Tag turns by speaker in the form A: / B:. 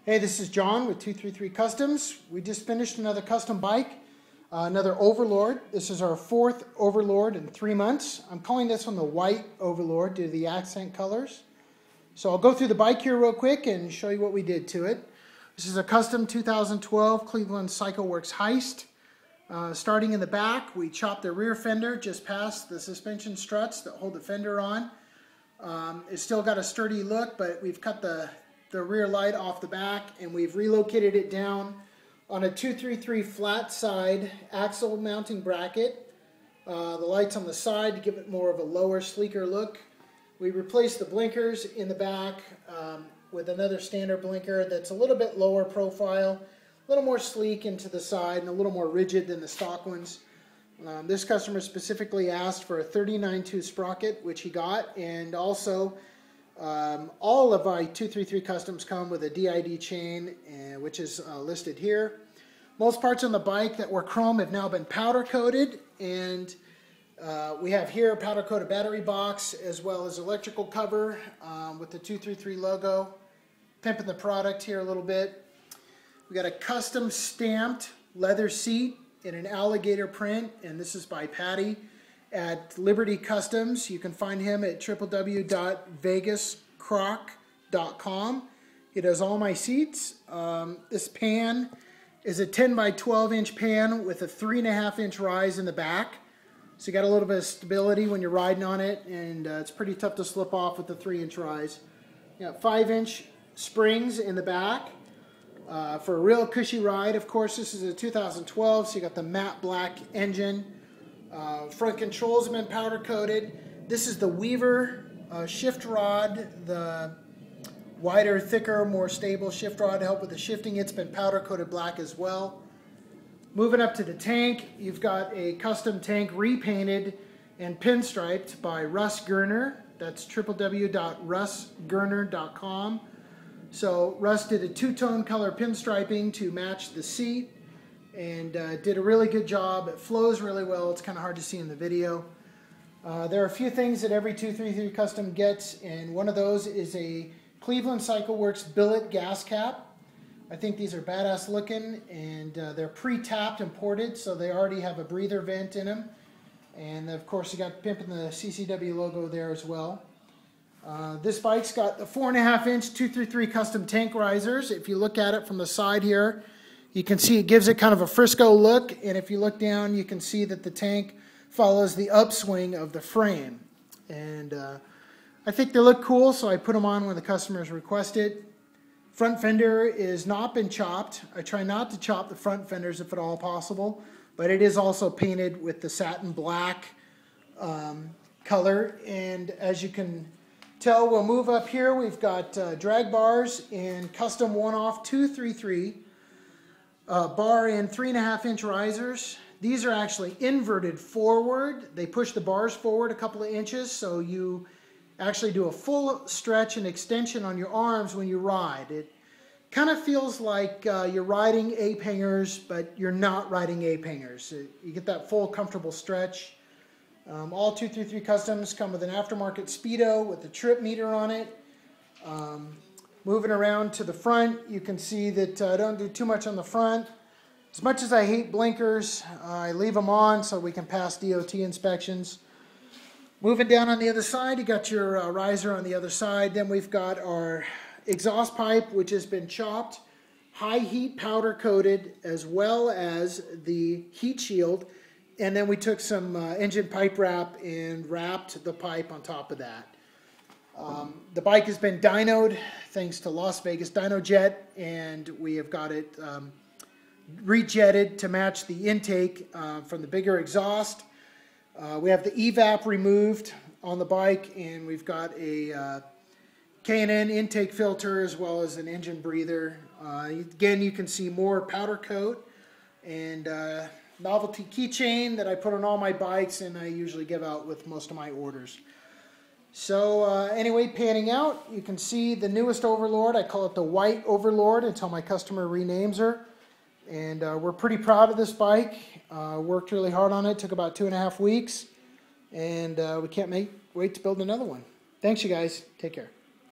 A: Hey, this is John with 233 Customs. We just finished another custom bike, another Overlord. This is our fourth Overlord in 3 months. I'm calling this one the White Overlord due to the accent colors. So I'll go through the bike here real quick and show you what we did to it. This is a custom 2012 Cleveland CycleWorks Heist. Starting in the back, we chopped the rear fender just past the suspension struts that hold the fender on. It's still got a sturdy look, but we've cut the rear light off the back and we've relocated it down on a 233 flat side axle mounting bracket. The lights on the side to give it more of a lower, sleeker look. We replaced the blinkers in the back with another standard blinker that's a little bit lower profile, a little more sleek into the side and a little more rigid than the stock ones. This customer specifically asked for a 39-2 sprocket, which he got, and also all of our 233 Customs come with a DID chain, which is listed here. Most parts on the bike that were chrome have now been powder coated, and we have here a powder coated battery box as well as electrical cover with the 233 logo. Pimping the product here a little bit. We got a custom stamped leather seat in an alligator print, and this is by Patty at Liberty Customs. You can find him at www.vegascroc.com. He does all my seats. This pan is a 10 by 12 inch pan with a 3.5 inch rise in the back. So you got a little bit of stability when you're riding on it, and it's pretty tough to slip off with the 3-inch rise. You got 5-inch springs in the back for a real cushy ride. Of course, this is a 2012, so you got the matte black engine. Front controls have been powder coated. This is the Weaver shift rod, the wider, thicker, more stable shift rod to help with the shifting. It's been powder coated black as well. Moving up to the tank, you've got a custom tank repainted and pinstriped by Russ Gerner. That's www.russgerner.com. So Russ did a two-tone color pinstriping to match the seat and did a really good job. It flows really well. It's kind of hard to see in the video. There are a few things that every 233 Custom gets, and one of those is a Cleveland CycleWorks billet gas cap. I think these are badass looking, and they're pre-tapped and ported, so they already have a breather vent in them. And of course you got pimping the CCW logo there as well. This bike's got the 4.5 inch 233 Custom tank risers. If you look at it from the side here, you can see it gives it kind of a Frisco look, and if you look down, you can see that the tank follows the upswing of the frame. And I think they look cool, so I put them on when the customers request it. Front fender is not been chopped. I try not to chop the front fenders if at all possible, but it is also painted with the satin black color. And as you can tell, we'll move up here. We've got drag bars in custom one-off 233. Bar and 3.5 inch risers. These are actually inverted forward. They push the bars forward a couple of inches, so you actually do a full stretch and extension on your arms when you ride. It kind of feels like you're riding ape hangers, but you're not riding ape hangers. You get that full comfortable stretch. All 233 Customs come with an aftermarket Speedo with a trip meter on it. Moving around to the front, you can see that I don't do too much on the front. As much as I hate blinkers, I leave them on so we can pass DOT inspections. Moving down on the other side, you got your riser on the other side. Then we've got our exhaust pipe, which has been chopped, high heat powder coated, as well as the heat shield. And then we took some engine pipe wrap and wrapped the pipe on top of that. The bike has been dynoed thanks to Las Vegas Dyno Jet, and we have got it rejetted to match the intake from the bigger exhaust. We have the evap removed on the bike, and we've got a K&N intake filter as well as an engine breather. Again, you can see more powder coat and novelty keychain that I put on all my bikes, and I usually give out with most of my orders. So anyway, panning out, you can see the newest Overlord. I call it the White Overlord until my customer renames her. And we're pretty proud of this bike. Worked really hard on it. Took about 2.5 weeks. And we can't wait to build another one. Thanks, you guys. Take care.